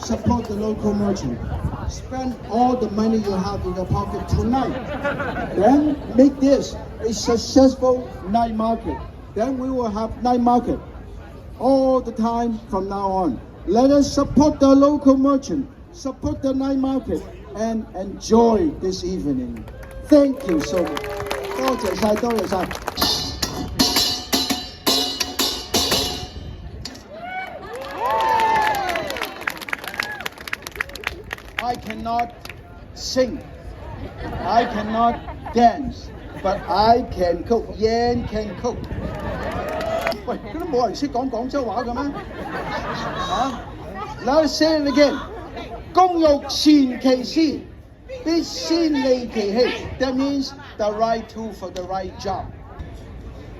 support the local merchant. Spend all the money you have in your pocket tonight. Then make this a successful night market. Then we will have night market all the time from now on. Let us support the local merchant, support the night market, and enjoy this evening. Thank you so much. 多謝晒，多謝晒。I cannot sing, I cannot dance, but I can cook. Yan can cook. 喂，佢都冇人識講廣州話嘅咩？啊 ！Let's say it again. 工欲善其事，必先利其器。That means the right tool for the right job.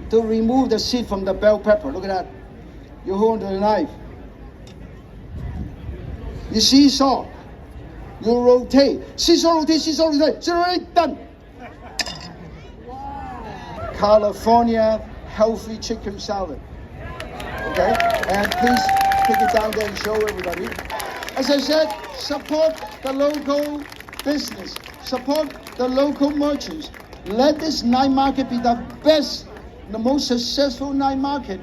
To remove the seed from the bell pepper. Look at that. You hold the knife. You seesaw. You rotate. Seesaw, rotate, seesaw, rotate. Seesaw, rotate. Done. California healthy chicken salad. Okay? And please take it down there and show everybody. As I said, support the local business. Support the local merchants. Let this night market be the best, the most successful night market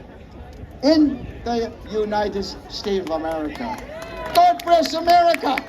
in the United States of America. God bless America!